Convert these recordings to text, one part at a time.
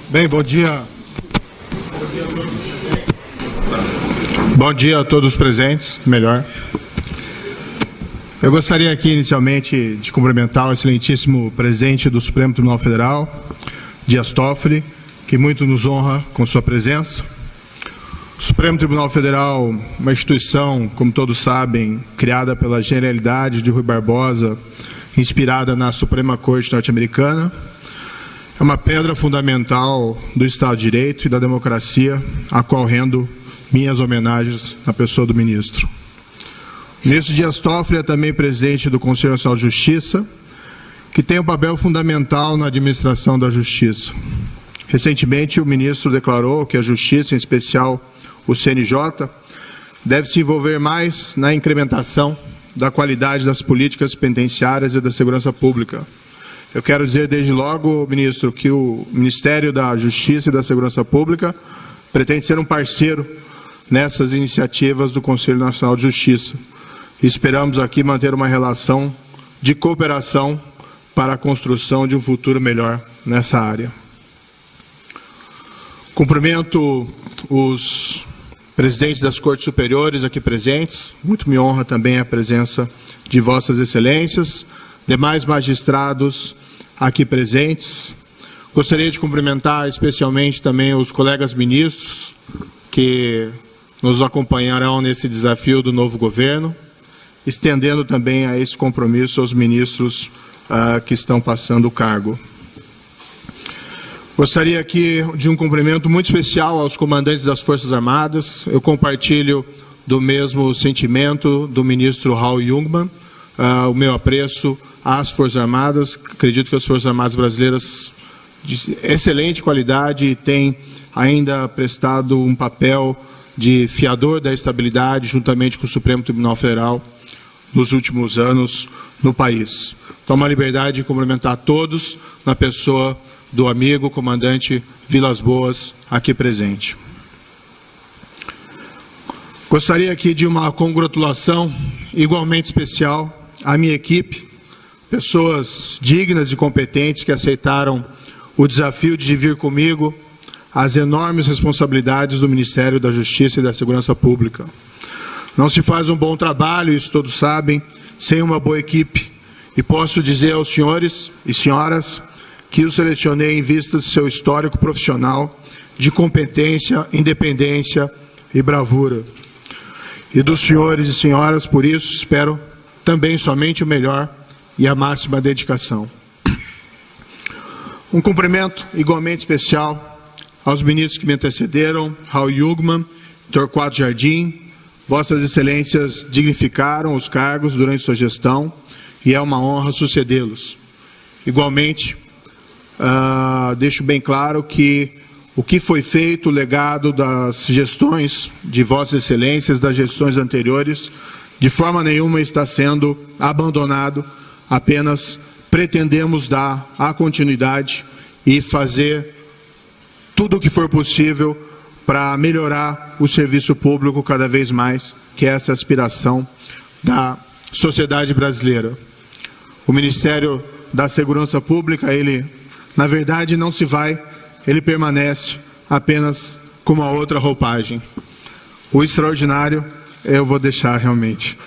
Bem, bom dia. Bom dia a todos os presentes, melhor. Eu gostaria aqui, inicialmente, de cumprimentar o excelentíssimo presidente do Supremo Tribunal Federal, Dias Toffoli, que muito nos honra com sua presença. O Supremo Tribunal Federal, uma instituição, como todos sabem, criada pela genialidade de Rui Barbosa, inspirada na Suprema Corte norte-americana, é uma pedra fundamental do Estado de Direito e da democracia, a qual rendo minhas homenagens na pessoa do ministro. O ministro Dias Toffoli é também presidente do Conselho Nacional de Justiça, que tem um papel fundamental na administração da justiça. Recentemente, o ministro declarou que a justiça, em especial o CNJ, deve se envolver mais na incrementação da qualidade das políticas penitenciárias e da segurança pública. Eu quero dizer desde logo, ministro, que o Ministério da Justiça e da Segurança Pública pretende ser um parceiro nessas iniciativas do Conselho Nacional de Justiça. Esperamos aqui manter uma relação de cooperação para a construção de um futuro melhor nessa área. Cumprimento os presidentes das Cortes Superiores aqui presentes. Muito me honra também a presença de Vossas Excelências, demais magistrados aqui presentes. Gostaria de cumprimentar especialmente também os colegas ministros que nos acompanharão nesse desafio do novo governo, estendendo também a esse compromisso aos ministros que estão passando o cargo. Gostaria aqui de um cumprimento muito especial aos comandantes das Forças Armadas. Eu compartilho do mesmo sentimento do ministro Raul Jungmann, o meu apreço às Forças Armadas. Acredito que as Forças Armadas brasileiras de excelente qualidade têm ainda prestado um papel de fiador da estabilidade juntamente com o Supremo Tribunal Federal nos últimos anos no país. Tomo a liberdade de cumprimentar todos na pessoa do amigo comandante Vilas Boas aqui presente. Gostaria aqui de uma congratulação igualmente especial à minha equipe, pessoas dignas e competentes que aceitaram o desafio de vir comigo às enormes responsabilidades do Ministério da Justiça e da Segurança Pública. Não se faz um bom trabalho, isso todos sabem, sem uma boa equipe. E posso dizer aos senhores e senhoras que o selecionei em vista do seu histórico profissional de competência, independência e bravura. E dos senhores e senhoras, por isso, espero também somente o melhor e a máxima dedicação. Um cumprimento igualmente especial aos ministros que me antecederam, Raul Jungmann, Torquato Jardim. Vossas Excelências dignificaram os cargos durante sua gestão e é uma honra sucedê-los. Igualmente, deixo bem claro que o que foi feito, o legado das gestões de Vossas Excelências, das gestões anteriores, de forma nenhuma está sendo abandonado, apenas pretendemos dar a continuidade e fazer tudo o que for possível para melhorar o serviço público cada vez mais, que é essa aspiração da sociedade brasileira. O Ministério da Segurança Pública, ele, na verdade, não se vai, ele permanece apenas com uma outra roupagem. O extraordinário eu vou deixar realmente.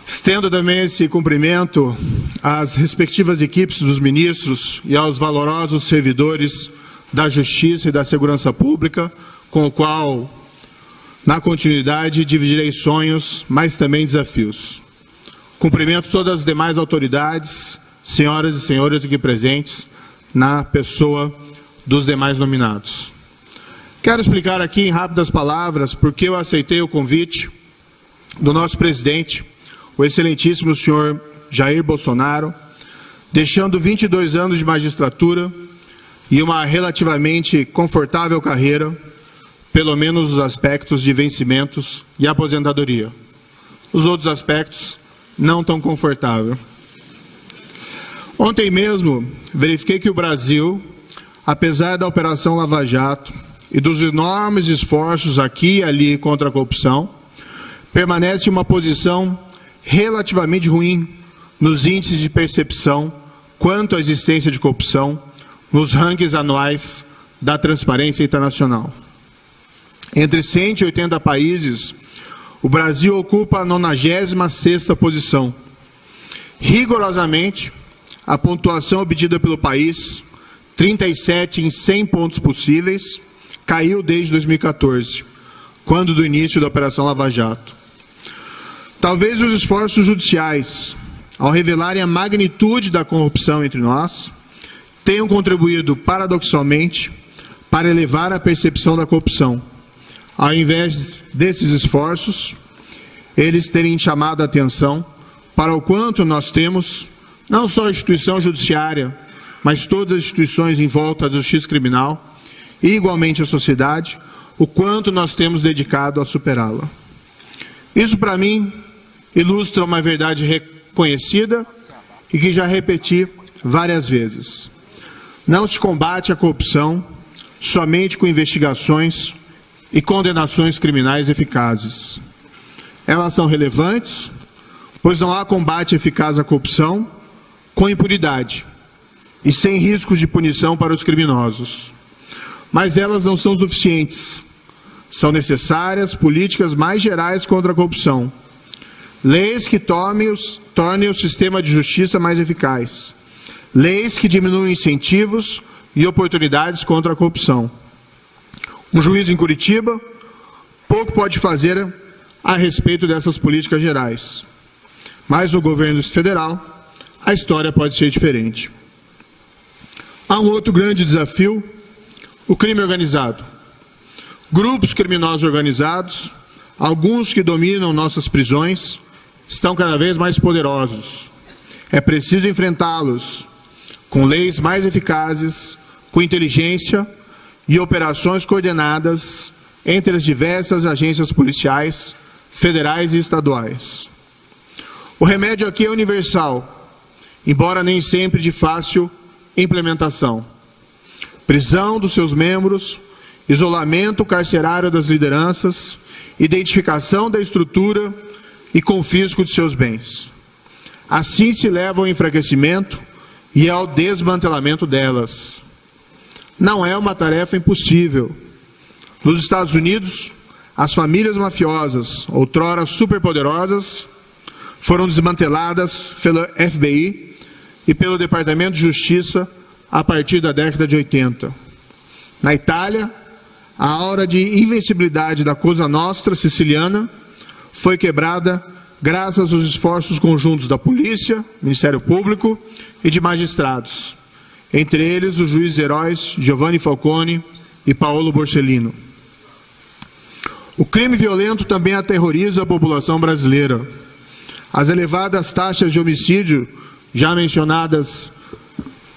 Estendo também esse cumprimento às respectivas equipes dos ministros e aos valorosos servidores da Justiça e da Segurança Pública, com o qual, na continuidade, dividirei sonhos, mas também desafios. Cumprimento todas as demais autoridades, senhoras e senhores aqui presentes, na pessoa dos demais nominados. Quero explicar aqui em rápidas palavras porque eu aceitei o convite do nosso presidente, o excelentíssimo senhor Jair Bolsonaro, deixando 22 anos de magistratura e uma relativamente confortável carreira, pelo menos os aspectos de vencimentos e aposentadoria. Os outros aspectos não tão confortável. Ontem mesmo, verifiquei que o Brasil, apesar da Operação Lava Jato e dos enormes esforços aqui e ali contra a corrupção, permanece em uma posição relativamente ruim nos índices de percepção quanto à existência de corrupção nos rankings anuais da Transparência Internacional. Entre 180 países, o Brasil ocupa a 96ª posição. Rigorosamente, a pontuação obtida pelo país, 37 em 100 pontos possíveis, caiu desde 2014, quando do início da Operação Lava Jato. Talvez os esforços judiciais, ao revelarem a magnitude da corrupção entre nós, tenham contribuído, paradoxalmente, para elevar a percepção da corrupção. Ao invés desses esforços, eles terem chamado a atenção para o quanto nós temos, não só a instituição judiciária, mas todas as instituições em volta da justiça criminal, e igualmente a sociedade, o quanto nós temos dedicado a superá-la. Isso, para mim, ilustra uma verdade reconhecida e que já repeti várias vezes. Não se combate a corrupção somente com investigações e condenações criminais eficazes. Elas são relevantes, pois não há combate eficaz à corrupção com impunidade e sem riscos de punição para os criminosos. Mas elas não são suficientes. São necessárias políticas mais gerais contra a corrupção. Leis que tornem o sistema de justiça mais eficaz. Leis que diminuem incentivos e oportunidades contra a corrupção. Um juiz em Curitiba pouco pode fazer a respeito dessas políticas gerais. Mas no governo federal, a história pode ser diferente. Há um outro grande desafio, o crime organizado. Grupos criminosos organizados, alguns que dominam nossas prisões, estão cada vez mais poderosos. É preciso enfrentá-los com leis mais eficazes, com inteligência e operações coordenadas entre as diversas agências policiais, federais e estaduais. O remédio aqui é universal, embora nem sempre de fácil implementação. Prisão dos seus membros, isolamento carcerário das lideranças, identificação da estrutura e confisco de seus bens. Assim se leva ao enfraquecimento e ao desmantelamento delas. Não é uma tarefa impossível. Nos Estados Unidos, as famílias mafiosas, outrora superpoderosas, foram desmanteladas pela FBI e pelo Departamento de Justiça a partir da década de 80. Na Itália, a aura de invencibilidade da Cosa Nostra siciliana foi quebrada graças aos esforços conjuntos da polícia, Ministério Público e de magistrados, entre eles os juízes heróis Giovanni Falcone e Paolo Borsellino. O crime violento também aterroriza a população brasileira. As elevadas taxas de homicídio, já mencionadas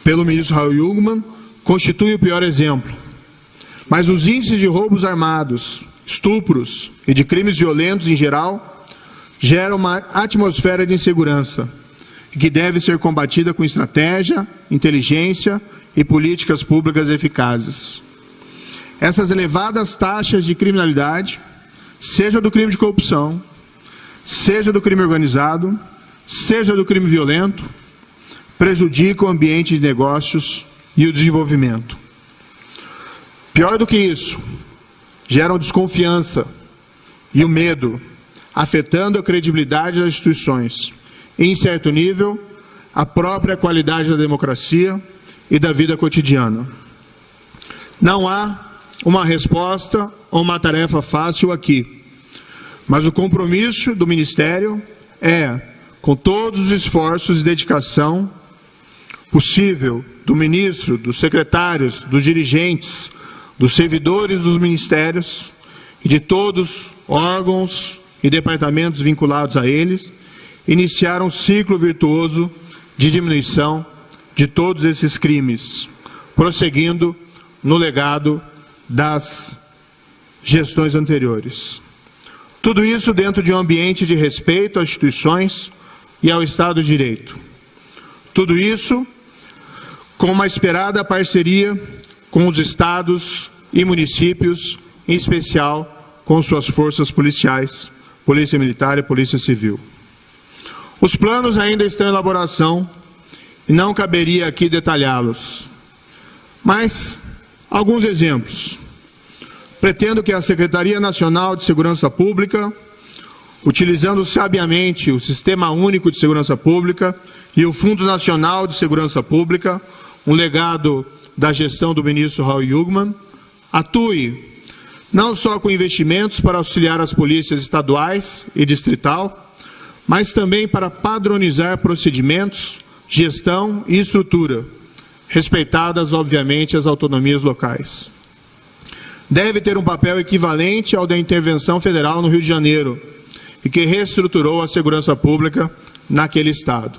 pelo ministro Raul Jungmann, constituem o pior exemplo. Mas os índices de roubos armados, estupros e de crimes violentos em geral geram uma atmosfera de insegurança que deve ser combatida com estratégia, inteligência e políticas públicas eficazes. Essas elevadas taxas de criminalidade, seja do crime de corrupção, seja do crime organizado, seja do crime violento, prejudicam o ambiente de negócios e o desenvolvimento. Pior do que isso, geram desconfiança e o medo, afetando a credibilidade das instituições e, em certo nível, a própria qualidade da democracia e da vida cotidiana. Não há uma resposta ou uma tarefa fácil aqui, mas o compromisso do Ministério é, com todos os esforços e dedicação possível do ministro, dos secretários, dos dirigentes, dos servidores dos ministérios e de todos órgãos e departamentos vinculados a eles, iniciar um ciclo virtuoso de diminuição de todos esses crimes, prosseguindo no legado das gestões anteriores. Tudo isso dentro de um ambiente de respeito às instituições e ao Estado de Direito. Tudo isso com uma esperada parceria com os estados e municípios, em especial com suas forças policiais, Polícia Militar e Polícia Civil. Os planos ainda estão em elaboração e não caberia aqui detalhá-los. Mas, alguns exemplos. Pretendo que a Secretaria Nacional de Segurança Pública, utilizando sabiamente o Sistema Único de Segurança Pública e o Fundo Nacional de Segurança Pública, um legado da gestão do ministro Raul Jungmann, atue não só com investimentos para auxiliar as polícias estaduais e distrital, mas também para padronizar procedimentos, gestão e estrutura, respeitadas, obviamente, as autonomias locais. Deve ter um papel equivalente ao da intervenção federal no Rio de Janeiro, e que reestruturou a segurança pública naquele estado.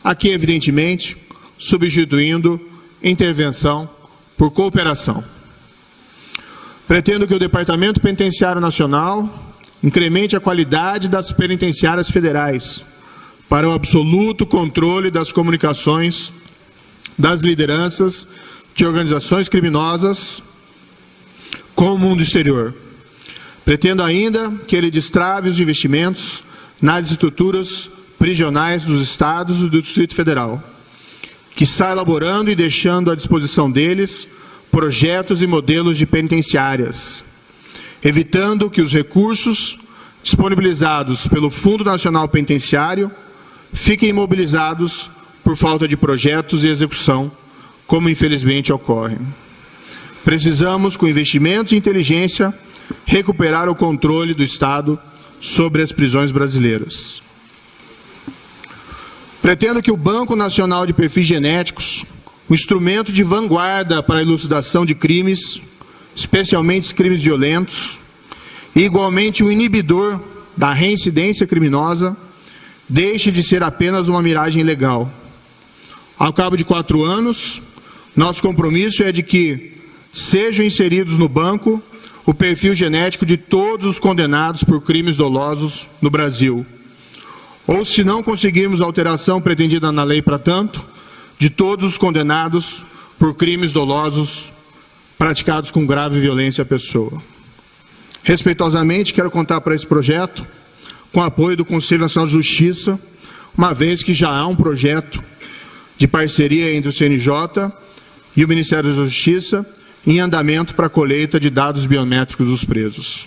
Aqui, evidentemente, substituindo intervenção por cooperação. Pretendo que o Departamento Penitenciário Nacional incremente a qualidade das penitenciárias federais para o absoluto controle das comunicações das lideranças de organizações criminosas com o mundo exterior. Pretendo ainda que ele destrave os investimentos nas estruturas prisionais dos estados e do Distrito Federal, que está elaborando e deixando à disposição deles projetos e modelos de penitenciárias, evitando que os recursos disponibilizados pelo Fundo Nacional Penitenciário fiquem imobilizados por falta de projetos e execução, como infelizmente ocorre. Precisamos, com investimentos e inteligência, recuperar o controle do Estado sobre as prisões brasileiras. Pretendo que o Banco Nacional de Perfis Genéticos, um instrumento de vanguarda para a elucidação de crimes, especialmente crimes violentos, e igualmente um inibidor da reincidência criminosa, deixe de ser apenas uma miragem legal. Ao cabo de 4 anos, nosso compromisso é de que sejam inseridos no banco o perfil genético de todos os condenados por crimes dolosos no Brasil. Ou, se não conseguirmos a alteração pretendida na lei para tanto, de todos os condenados por crimes dolosos praticados com grave violência à pessoa. Respeitosamente, quero contar para esse projeto com o apoio do Conselho Nacional de Justiça, uma vez que já há um projeto de parceria entre o CNJ e o Ministério da Justiça em andamento para a colheita de dados biométricos dos presos.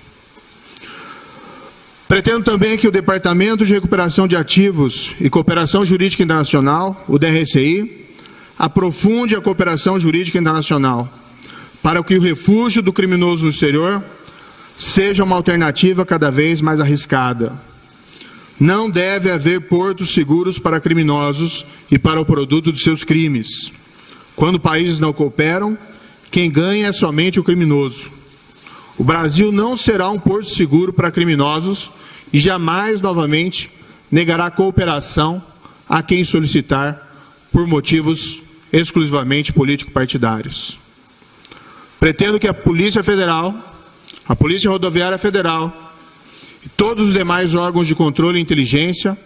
Pretendo também que o Departamento de Recuperação de Ativos e Cooperação Jurídica Internacional, o DRCI, aprofunde a cooperação jurídica internacional para que o refúgio do criminoso no exterior seja uma alternativa cada vez mais arriscada. Não deve haver portos seguros para criminosos e para o produto de seus crimes. Quando países não cooperam, quem ganha é somente o criminoso. O Brasil não será um porto seguro para criminosos e jamais, novamente, negará cooperação a quem solicitar por motivos exclusivamente político-partidários. Pretendo que a Polícia Federal, a Polícia Rodoviária Federal e todos os demais órgãos de controle e inteligência,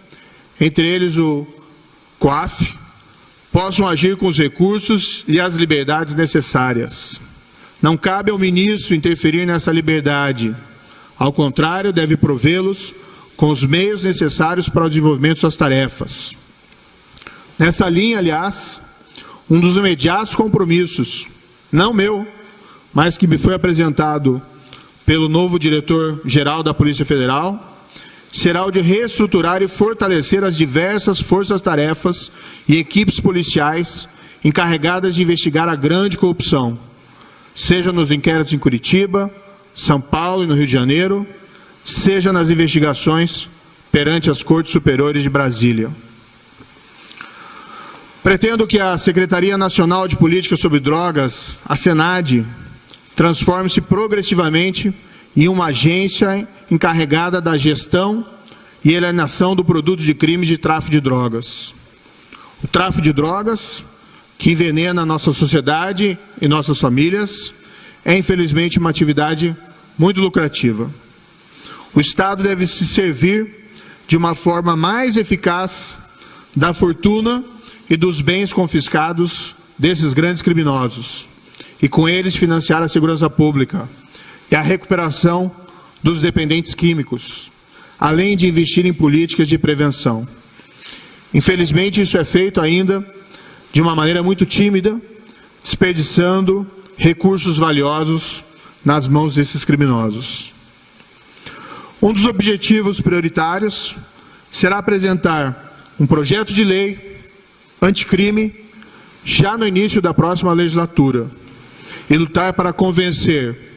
entre eles o COAF, possam agir com os recursos e as liberdades necessárias. Não cabe ao ministro interferir nessa liberdade. Ao contrário, deve provê-los com os meios necessários para o desenvolvimento de suas tarefas. Nessa linha, aliás, um dos imediatos compromissos, não meu, mas que me foi apresentado pelo novo diretor-geral da Polícia Federal, será o de reestruturar e fortalecer as diversas forças-tarefas e equipes policiais encarregadas de investigar a grande corrupção, seja nos inquéritos em Curitiba, São Paulo e no Rio de Janeiro, seja nas investigações perante as Cortes Superiores de Brasília. Pretendo que a Secretaria Nacional de Política sobre Drogas, a SENAD, transforme-se progressivamente em uma agência encarregada da gestão e alienação do produto de crimes de tráfico de drogas. O tráfico de drogas, que envenena a nossa sociedade e nossas famílias, é infelizmente uma atividade muito lucrativa. O Estado deve se servir de uma forma mais eficaz da fortuna e dos bens confiscados desses grandes criminosos, e com eles financiar a segurança pública e a recuperação dos dependentes químicos, além de investir em políticas de prevenção. Infelizmente, isso é feito ainda de uma maneira muito tímida, desperdiçando recursos valiosos nas mãos desses criminosos. Um dos objetivos prioritários será apresentar um projeto de lei anticrime já no início da próxima legislatura e lutar para convencer,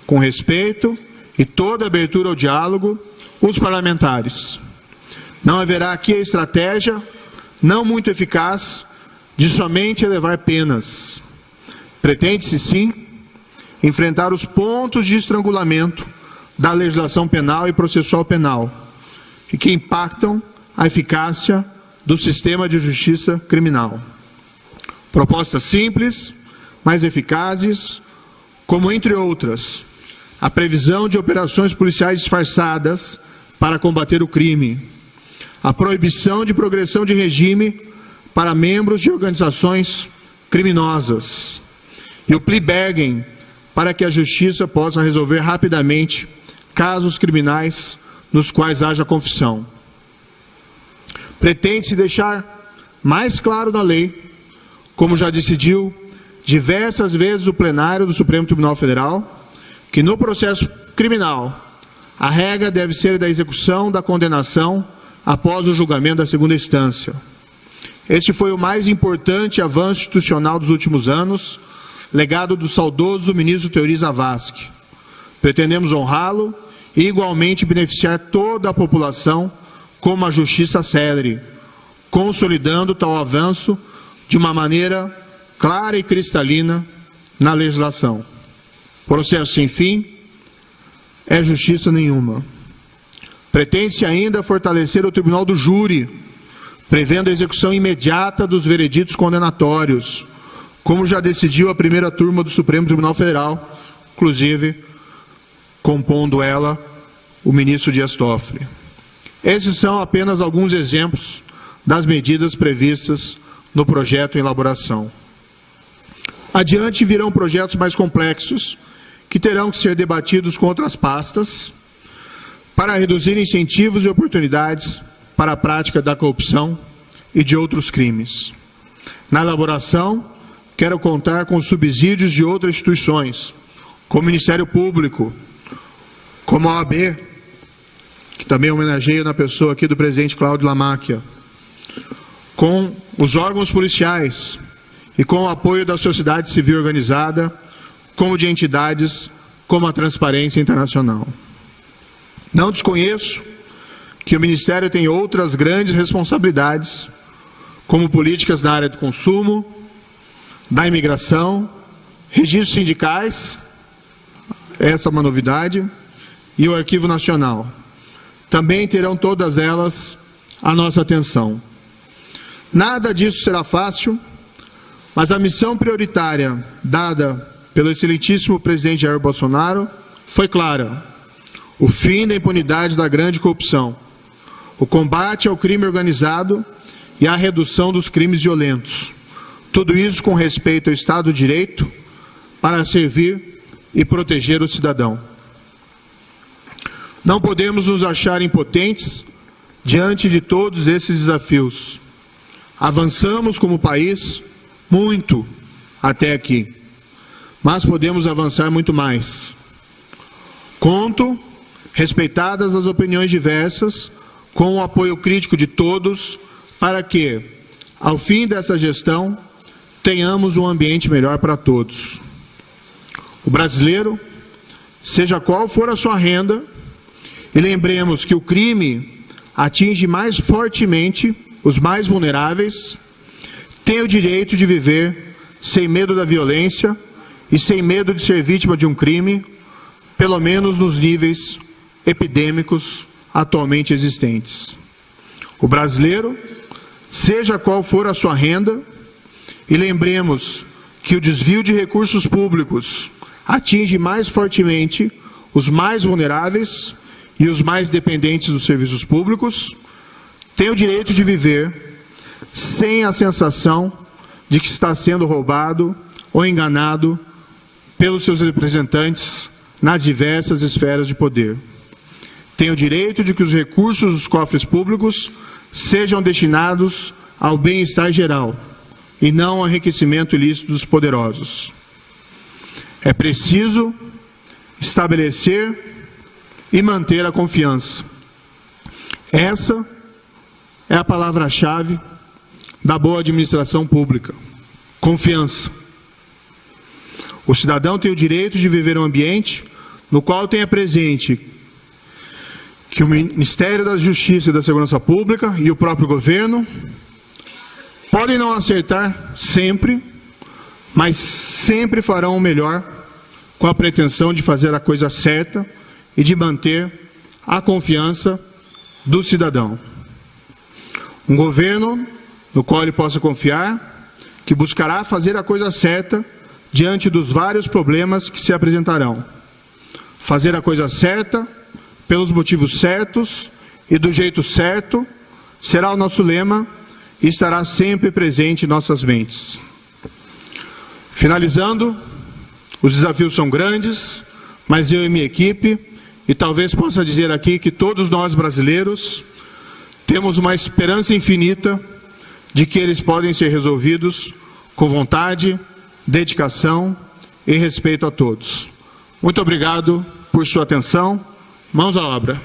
com respeito e toda abertura ao diálogo, os parlamentares. Não haverá aqui a estratégia, não muito eficaz, de somente elevar penas. Pretende-se, sim, enfrentar os pontos de estrangulamento da legislação penal e processual penal, e que impactam a eficácia do sistema de justiça criminal. Propostas simples, mas eficazes, como, entre outras, a previsão de operações policiais disfarçadas para combater o crime, a proibição de progressão de regime para membros de organizações criminosas e o plea bargain para que a justiça possa resolver rapidamente casos criminais nos quais haja confissão. Pretende-se deixar mais claro na lei, como já decidiu diversas vezes o plenário do Supremo Tribunal Federal, que no processo criminal a regra deve ser da execução da condenação após o julgamento da segunda instância. Este foi o mais importante avanço institucional dos últimos anos, legado do saudoso ministro Teori Zavascki. Pretendemos honrá-lo e igualmente beneficiar toda a população com uma justiça célere, consolidando tal avanço de uma maneira clara e cristalina na legislação. Processo sem fim é justiça nenhuma. Pretende-se ainda fortalecer o Tribunal do Júri, prevendo a execução imediata dos vereditos condenatórios, como já decidiu a primeira turma do Supremo Tribunal Federal, inclusive compondo ela o ministro Dias Toffoli. Esses são apenas alguns exemplos das medidas previstas no projeto em elaboração. Adiante virão projetos mais complexos, que terão que ser debatidos com outras pastas, para reduzir incentivos e oportunidades para a prática da corrupção e de outros crimes. Na elaboração, quero contar com os subsídios de outras instituições, como o Ministério Público, como a OAB, que também homenageia na pessoa aqui do presidente Cláudio Lamáquia, com os órgãos policiais e com o apoio da sociedade civil organizada, como de entidades como a Transparência Internacional. Não desconheço que o Ministério tem outras grandes responsabilidades, como políticas na área do consumo, da imigração, registros sindicais, essa é uma novidade, e o Arquivo Nacional. Também terão todas elas a nossa atenção. Nada disso será fácil, mas a missão prioritária dada pelo excelentíssimo presidente Jair Bolsonaro foi clara: o fim da impunidade da grande corrupção, o combate ao crime organizado e a redução dos crimes violentos. Tudo isso com respeito ao Estado de Direito, para servir e proteger o cidadão. Não podemos nos achar impotentes diante de todos esses desafios. Avançamos como país muito até aqui, mas podemos avançar muito mais. Conto, respeitadas as opiniões diversas, com o apoio crítico de todos, para que, ao fim dessa gestão, tenhamos um ambiente melhor para todos. O brasileiro, seja qual for a sua renda, e lembremos que o crime atinge mais fortemente os mais vulneráveis, tem o direito de viver sem medo da violência e sem medo de ser vítima de um crime, pelo menos nos níveis epidêmicos atualmente existentes. O brasileiro, seja qual for a sua renda, e lembremos que o desvio de recursos públicos atinge mais fortemente os mais vulneráveis e os mais dependentes dos serviços públicos, tem o direito de viver sem a sensação de que está sendo roubado ou enganado pelos seus representantes nas diversas esferas de poder. Tem o direito de que os recursos dos cofres públicos sejam destinados ao bem-estar geral e não ao enriquecimento ilícito dos poderosos. É preciso estabelecer e manter a confiança. Essa é a palavra-chave da boa administração pública. Confiança. O cidadão tem o direito de viver um ambiente no qual tenha presente que o Ministério da Justiça e da Segurança Pública e o próprio governo podem não acertar sempre, mas sempre farão o melhor com a pretensão de fazer a coisa certa e de manter a confiança do cidadão. Um governo no qual ele possa confiar, que buscará fazer a coisa certa diante dos vários problemas que se apresentarão. Fazer a coisa certa, pelos motivos certos e do jeito certo, será o nosso lema e estará sempre presente em nossas mentes. Finalizando, os desafios são grandes, mas eu e minha equipe, e talvez possa dizer aqui que todos nós brasileiros, temos uma esperança infinita de que eles podem ser resolvidos com vontade, dedicação e respeito a todos. Muito obrigado por sua atenção. Mãos à obra.